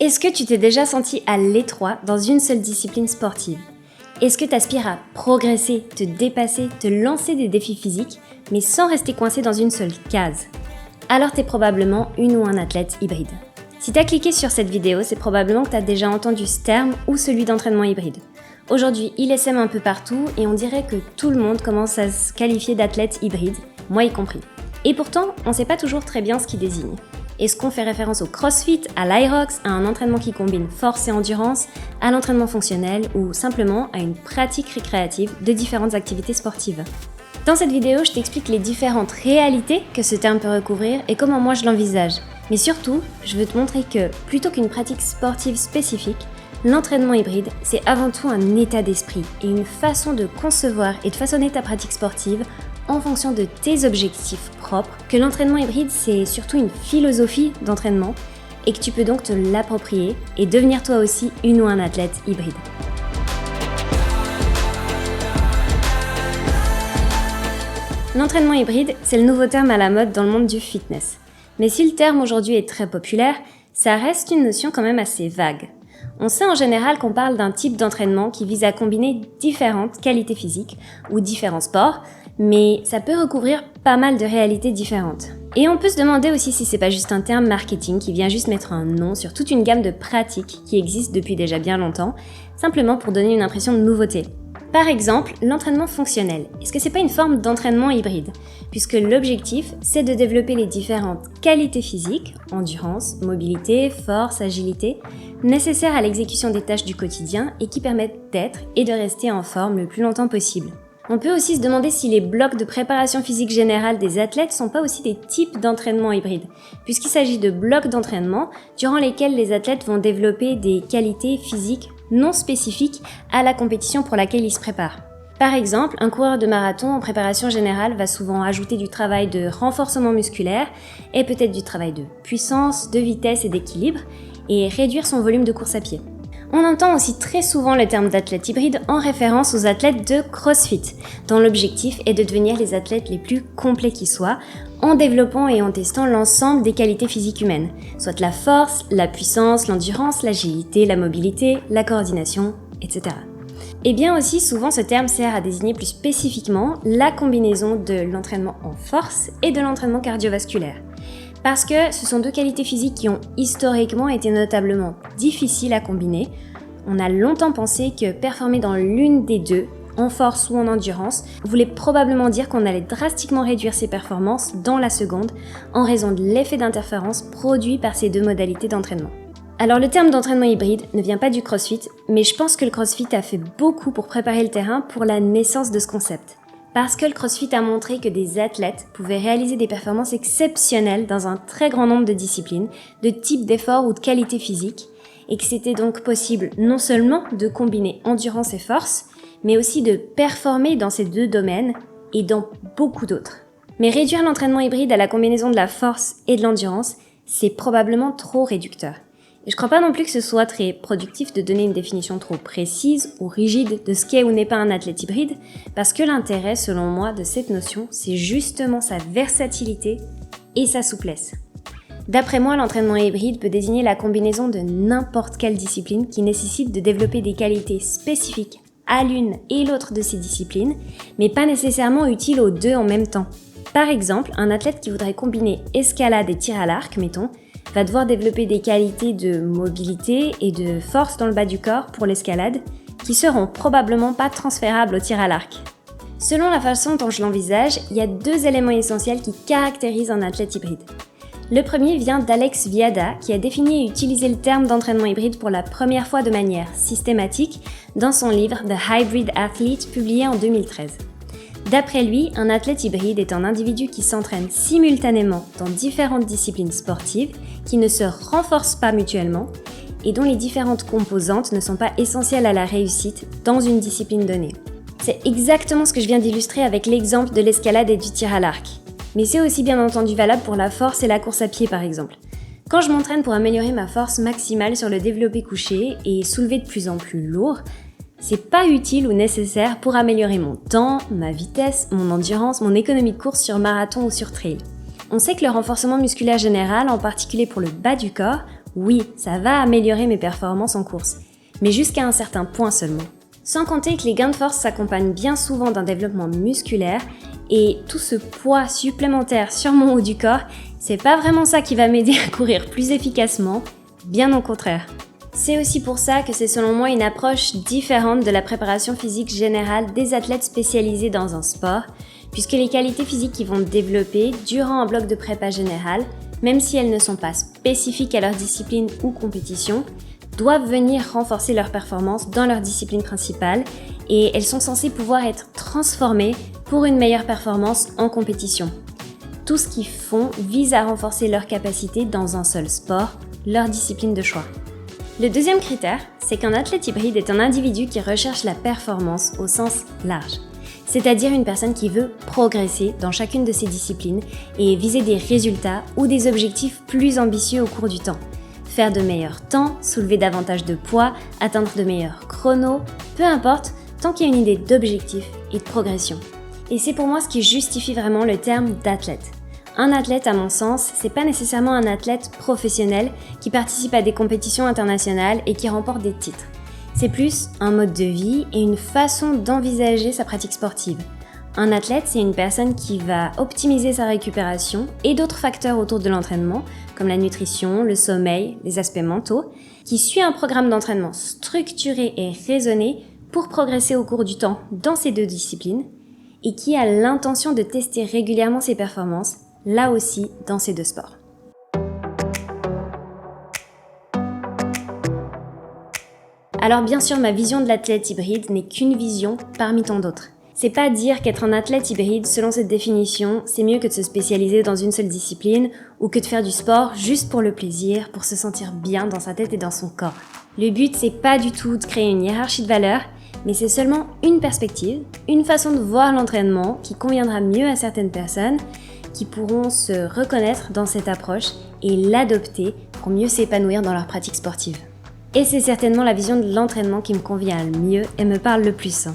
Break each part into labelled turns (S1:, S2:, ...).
S1: Est-ce que tu t'es déjà senti à l'étroit dans une seule discipline sportive? Est-ce que tu aspires à progresser, te dépasser, te lancer des défis physiques, mais sans rester coincé dans une seule case? Alors t'es probablement une ou un athlète hybride. Si t'as cliqué sur cette vidéo, c'est probablement que t'as déjà entendu ce terme ou celui d'entraînement hybride. Aujourd'hui, il essaime un peu partout et on dirait que tout le monde commence à se qualifier d'athlète hybride, moi y compris. Et pourtant, on sait pas toujours très bien ce qu'il désigne. Est-ce qu'on fait référence au crossfit, à l'Irox, à un entraînement qui combine force et endurance, à l'entraînement fonctionnel ou simplement à une pratique récréative de différentes activités sportives? Dans cette vidéo, je t'explique les différentes réalités que ce terme peut recouvrir et comment moi je l'envisage. Mais surtout, je veux te montrer que plutôt qu'une pratique sportive spécifique, l'entraînement hybride, c'est avant tout un état d'esprit et une façon de concevoir et de façonner ta pratique sportive en fonction de tes objectifs propres, que l'entraînement hybride, c'est surtout une philosophie d'entraînement et que tu peux donc te l'approprier et devenir toi aussi une ou un athlète hybride. L'entraînement hybride, c'est le nouveau terme à la mode dans le monde du fitness. Mais si le terme aujourd'hui est très populaire, ça reste une notion quand même assez vague. On sait en général qu'on parle d'un type d'entraînement qui vise à combiner différentes qualités physiques ou différents sports, mais ça peut recouvrir pas mal de réalités différentes. Et on peut se demander aussi si c'est pas juste un terme marketing qui vient juste mettre un nom sur toute une gamme de pratiques qui existent depuis déjà bien longtemps, simplement pour donner une impression de nouveauté. Par exemple, l'entraînement fonctionnel. Est-ce que c'est pas une forme d'entraînement hybride? Puisque l'objectif, c'est de développer les différentes qualités physiques, endurance, mobilité, force, agilité, nécessaires à l'exécution des tâches du quotidien et qui permettent d'être et de rester en forme le plus longtemps possible. On peut aussi se demander si les blocs de préparation physique générale des athlètes sont pas aussi des types d'entraînement hybride, puisqu'il s'agit de blocs d'entraînement durant lesquels les athlètes vont développer des qualités physiques non spécifiques à la compétition pour laquelle ils se préparent. Par exemple, un coureur de marathon en préparation générale va souvent ajouter du travail de renforcement musculaire et peut-être du travail de puissance, de vitesse et d'équilibre et réduire son volume de course à pied. On entend aussi très souvent le terme d'athlète hybride en référence aux athlètes de CrossFit, dont l'objectif est de devenir les athlètes les plus complets qui soient, en développant et en testant l'ensemble des qualités physiques humaines, soit la force, la puissance, l'endurance, l'agilité, la mobilité, la coordination, etc. Et bien aussi, souvent ce terme sert à désigner plus spécifiquement la combinaison de l'entraînement en force et de l'entraînement cardiovasculaire. Parce que ce sont deux qualités physiques qui ont historiquement été notablement difficiles à combiner. On a longtemps pensé que performer dans l'une des deux, en force ou en endurance, voulait probablement dire qu'on allait drastiquement réduire ses performances dans la seconde en raison de l'effet d'interférence produit par ces deux modalités d'entraînement. Alors le terme d'entraînement hybride ne vient pas du CrossFit, mais je pense que le CrossFit a fait beaucoup pour préparer le terrain pour la naissance de ce concept. Parce que le CrossFit a montré que des athlètes pouvaient réaliser des performances exceptionnelles dans un très grand nombre de disciplines, de types d'efforts ou de qualités physiques, et que c'était donc possible non seulement de combiner endurance et force, mais aussi de performer dans ces deux domaines et dans beaucoup d'autres. Mais réduire l'entraînement hybride à la combinaison de la force et de l'endurance, c'est probablement trop réducteur. Et je crois pas non plus que ce soit très productif de donner une définition trop précise ou rigide de ce qu'est ou n'est pas un athlète hybride, parce que l'intérêt, selon moi, de cette notion, c'est justement sa versatilité et sa souplesse. D'après moi, l'entraînement hybride peut désigner la combinaison de n'importe quelle discipline qui nécessite de développer des qualités spécifiques à l'une et l'autre de ces disciplines, mais pas nécessairement utiles aux deux en même temps. Par exemple, un athlète qui voudrait combiner escalade et tir à l'arc, mettons, va devoir développer des qualités de mobilité et de force dans le bas du corps pour l'escalade qui seront probablement pas transférables au tir à l'arc. Selon la façon dont je l'envisage, il y a deux éléments essentiels qui caractérisent un athlète hybride. Le premier vient d'Alex Viada qui a défini et utilisé le terme d'entraînement hybride pour la première fois de manière systématique dans son livre The Hybrid Athlete publié en 2013. D'après lui, un athlète hybride est un individu qui s'entraîne simultanément dans différentes disciplines sportives qui ne se renforcent pas mutuellement et dont les différentes composantes ne sont pas essentielles à la réussite dans une discipline donnée. C'est exactement ce que je viens d'illustrer avec l'exemple de l'escalade et du tir à l'arc. Mais c'est aussi bien entendu valable pour la force et la course à pied par exemple. Quand je m'entraîne pour améliorer ma force maximale sur le développé couché et soulever de plus en plus lourd, c'est pas utile ou nécessaire pour améliorer mon temps, ma vitesse, mon endurance, mon économie de course sur marathon ou sur trail. On sait que le renforcement musculaire général, en particulier pour le bas du corps, Oui, ça va améliorer mes performances en course, mais jusqu'à un certain point seulement. Sans compter que les gains de force s'accompagnent bien souvent d'un développement musculaire et tout ce poids supplémentaire sur mon haut du corps, c'est pas vraiment ça qui va m'aider à courir plus efficacement, bien au contraire. C'est aussi pour ça que c'est selon moi une approche différente de la préparation physique générale des athlètes spécialisés dans un sport, puisque les qualités physiques qu'ils vont développer durant un bloc de prépa générale, même si elles ne sont pas spécifiques à leur discipline ou compétition, doivent venir renforcer leur performance dans leur discipline principale et elles sont censées pouvoir être transformées pour une meilleure performance en compétition. Tout ce qu'ils font vise à renforcer leur capacité dans un seul sport, leur discipline de choix. Le deuxième critère, c'est qu'un athlète hybride est un individu qui recherche la performance au sens large, c'est-à-dire une personne qui veut progresser dans chacune de ses disciplines et viser des résultats ou des objectifs plus ambitieux au cours du temps. Faire de meilleurs temps, soulever davantage de poids, atteindre de meilleurs chronos, peu importe, tant qu'il y a une idée d'objectif et de progression. Et c'est pour moi ce qui justifie vraiment le terme d'athlète. Un athlète, à mon sens, c'est pas nécessairement un athlète professionnel qui participe à des compétitions internationales et qui remporte des titres. C'est plus un mode de vie et une façon d'envisager sa pratique sportive. Un athlète, c'est une personne qui va optimiser sa récupération et d'autres facteurs autour de l'entraînement, comme la nutrition, le sommeil, les aspects mentaux, qui suit un programme d'entraînement structuré et raisonné pour progresser au cours du temps dans ces deux disciplines, et qui a l'intention de tester régulièrement ses performances, là aussi dans ces deux sports. Alors bien sûr, ma vision de l'athlète hybride n'est qu'une vision parmi tant d'autres. C'est pas dire qu'être un athlète hybride, selon cette définition, c'est mieux que de se spécialiser dans une seule discipline ou que de faire du sport juste pour le plaisir, pour se sentir bien dans sa tête et dans son corps. Le but, c'est pas du tout de créer une hiérarchie de valeurs, mais c'est seulement une perspective, une façon de voir l'entraînement qui conviendra mieux à certaines personnes, qui pourront se reconnaître dans cette approche et l'adopter pour mieux s'épanouir dans leur pratique sportive. Et c'est certainement la vision de l'entraînement qui me convient le mieux et me parle le plus.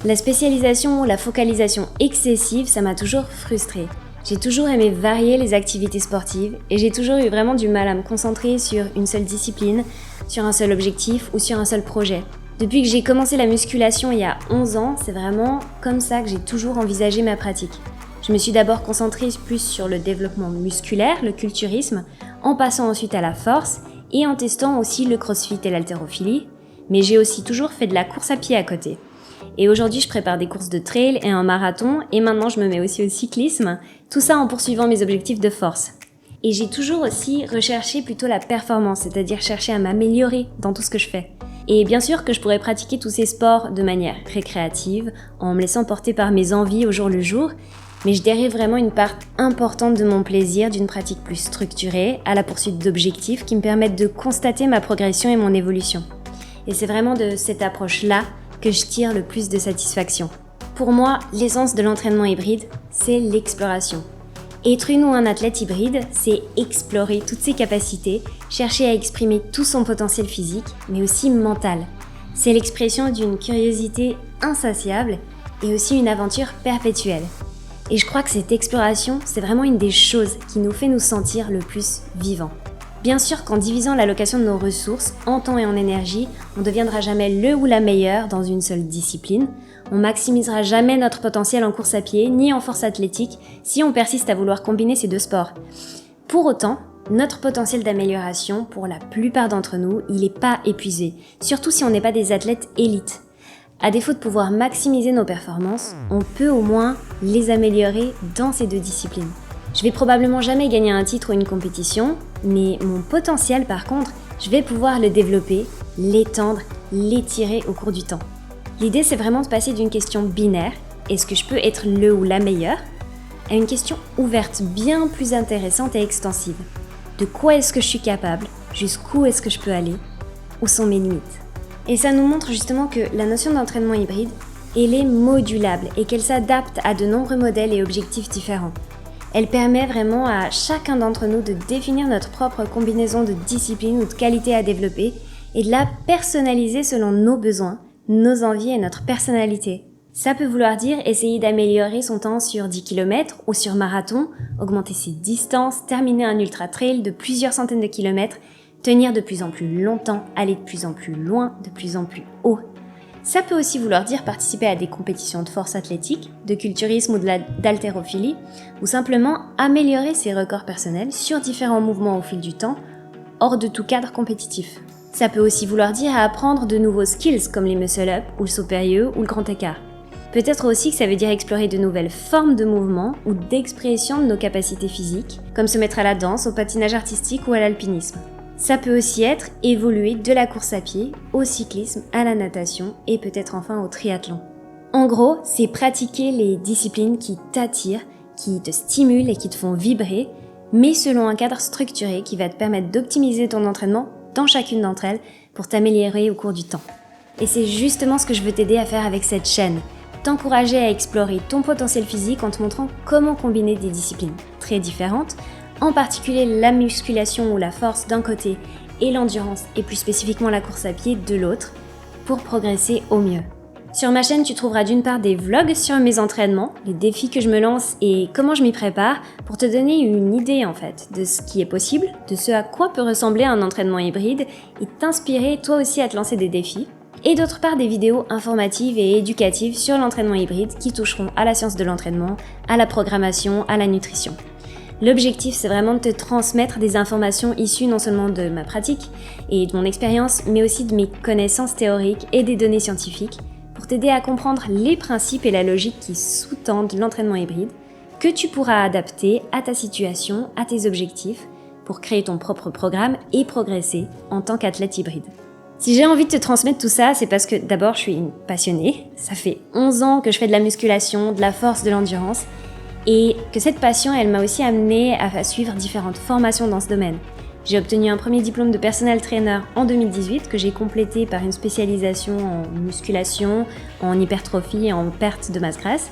S1: La spécialisation ou la focalisation excessive, ça m'a toujours frustrée. J'ai toujours aimé varier les activités sportives et j'ai toujours eu vraiment du mal à me concentrer sur une seule discipline, sur un seul objectif ou sur un seul projet. Depuis que j'ai commencé la musculation il y a 11 ans, c'est vraiment comme ça que j'ai toujours envisagé ma pratique. Je me suis d'abord concentrée plus sur le développement musculaire, le culturisme, en passant ensuite à la force et en testant aussi le crossfit et l'haltérophilie, mais j'ai aussi toujours fait de la course à pied à côté. Et aujourd'hui, je prépare des courses de trail et un marathon, et maintenant je me mets aussi au cyclisme, tout ça en poursuivant mes objectifs de force. Et j'ai toujours aussi recherché plutôt la performance, c'est-à-dire chercher à m'améliorer dans tout ce que je fais. Et bien sûr que je pourrais pratiquer tous ces sports de manière récréative, en me laissant porter par mes envies au jour le jour, mais je dérive vraiment une part importante de mon plaisir d'une pratique plus structurée, à la poursuite d'objectifs qui me permettent de constater ma progression et mon évolution. Et c'est vraiment de cette approche-là que je tire le plus de satisfaction. Pour moi, l'essence de l'entraînement hybride, c'est l'exploration. Être une ou un athlète hybride, c'est explorer toutes ses capacités, chercher à exprimer tout son potentiel physique, mais aussi mental. C'est l'expression d'une curiosité insatiable et aussi une aventure perpétuelle. Et je crois que cette exploration, c'est vraiment une des choses qui nous fait nous sentir le plus vivants. Bien sûr qu'en divisant l'allocation de nos ressources, en temps et en énergie, on ne deviendra jamais le ou la meilleure dans une seule discipline. On maximisera jamais notre potentiel en course à pied ni en force athlétique si on persiste à vouloir combiner ces deux sports. Pour autant, notre potentiel d'amélioration, pour la plupart d'entre nous, il n'est pas épuisé, surtout si on n'est pas des athlètes élites. À défaut de pouvoir maximiser nos performances, on peut au moins les améliorer dans ces deux disciplines. Je vais probablement jamais gagner un titre ou une compétition, mais mon potentiel par contre, je vais pouvoir le développer, l'étendre, l'étirer au cours du temps. L'idée c'est vraiment de passer d'une question binaire, est-ce que je peux être le ou la meilleure, à une question ouverte, bien plus intéressante et extensive. De quoi est-ce que je suis capable, jusqu'où est-ce que je peux aller, où sont mes limites. Et ça nous montre justement que la notion d'entraînement hybride, elle est modulable et qu'elle s'adapte à de nombreux modèles et objectifs différents. Elle permet vraiment à chacun d'entre nous de définir notre propre combinaison de disciplines ou de qualités à développer et de la personnaliser selon nos besoins, nos envies et notre personnalité. Ça peut vouloir dire essayer d'améliorer son temps sur 10 km ou sur marathon, augmenter ses distances, terminer un ultra trail de plusieurs centaines de kilomètres, tenir de plus en plus longtemps, aller de plus en plus loin, de plus en plus haut. Ça peut aussi vouloir dire participer à des compétitions de force athlétique, de culturisme ou d'haltérophilie, ou simplement améliorer ses records personnels sur différents mouvements au fil du temps, hors de tout cadre compétitif. Ça peut aussi vouloir dire apprendre de nouveaux skills comme les muscle-up ou le saut périlleux ou le grand écart. Peut-être aussi que ça veut dire explorer de nouvelles formes de mouvement ou d'expression de nos capacités physiques, comme se mettre à la danse, au patinage artistique ou à l'alpinisme. Ça peut aussi être évoluer de la course à pied au cyclisme, à la natation et peut-être enfin au triathlon. En gros, c'est pratiquer les disciplines qui t'attirent, qui te stimulent et qui te font vibrer, mais selon un cadre structuré qui va te permettre d'optimiser ton entraînement dans chacune d'entre elles pour t'améliorer au cours du temps. Et c'est justement ce que je veux t'aider à faire avec cette chaîne, t'encourager à explorer ton potentiel physique en te montrant comment combiner des disciplines très différentes, en particulier la musculation ou la force d'un côté et l'endurance et plus spécifiquement la course à pied de l'autre, pour progresser au mieux. Sur ma chaîne, tu trouveras d'une part des vlogs sur mes entraînements, les défis que je me lance et comment je m'y prépare pour te donner une idée en fait de ce qui est possible, de ce à quoi peut ressembler un entraînement hybride et t'inspirer toi aussi à te lancer des défis. Et d'autre part des vidéos informatives et éducatives sur l'entraînement hybride qui toucheront à la science de l'entraînement, à la programmation, à la nutrition. L'objectif, c'est vraiment de te transmettre des informations issues non seulement de ma pratique et de mon expérience, mais aussi de mes connaissances théoriques et des données scientifiques pour t'aider à comprendre les principes et la logique qui sous-tendent l'entraînement hybride, que tu pourras adapter à ta situation, à tes objectifs, pour créer ton propre programme et progresser en tant qu'athlète hybride. Si j'ai envie de te transmettre tout ça, c'est parce que d'abord je suis une passionnée, ça fait 11 ans que je fais de la musculation, de la force, de l'endurance, et que cette passion, elle m'a aussi amenée à suivre différentes formations dans ce domaine. J'ai obtenu un premier diplôme de personal trainer en 2018 que j'ai complété par une spécialisation en musculation, en hypertrophie et en perte de masse grasse.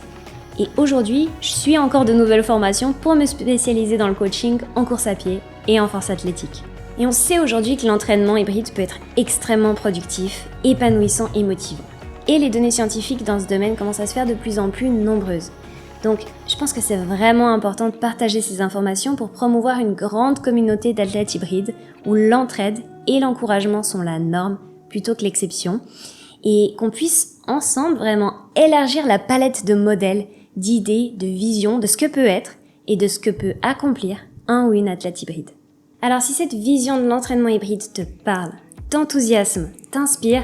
S1: Et aujourd'hui, je suis encore de nouvelles formations pour me spécialiser dans le coaching en course à pied et en force athlétique. Et on sait aujourd'hui que l'entraînement hybride peut être extrêmement productif, épanouissant et motivant. Et les données scientifiques dans ce domaine commencent à se faire de plus en plus nombreuses. Donc, je pense que c'est vraiment important de partager ces informations pour promouvoir une grande communauté d'athlètes hybrides où l'entraide et l'encouragement sont la norme plutôt que l'exception et qu'on puisse ensemble vraiment élargir la palette de modèles, d'idées, de visions, de ce que peut être et de ce que peut accomplir un ou une athlète hybride. Alors si cette vision de l'entraînement hybride te parle, t'enthousiasme, t'inspire,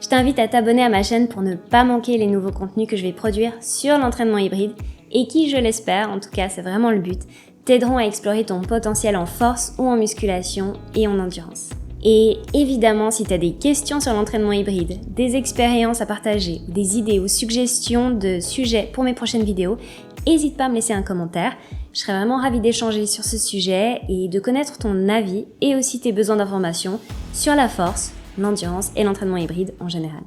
S1: je t'invite à t'abonner à ma chaîne pour ne pas manquer les nouveaux contenus que je vais produire sur l'entraînement hybride et qui, je l'espère, en tout cas c'est vraiment le but, t'aideront à explorer ton potentiel en force ou en musculation et en endurance. Et évidemment, si tu as des questions sur l'entraînement hybride, des expériences à partager, des idées ou suggestions de sujets pour mes prochaines vidéos, n'hésite pas à me laisser un commentaire. Je serais vraiment ravie d'échanger sur ce sujet et de connaître ton avis et aussi tes besoins d'informations sur la force, l'endurance et l'entraînement hybride en général.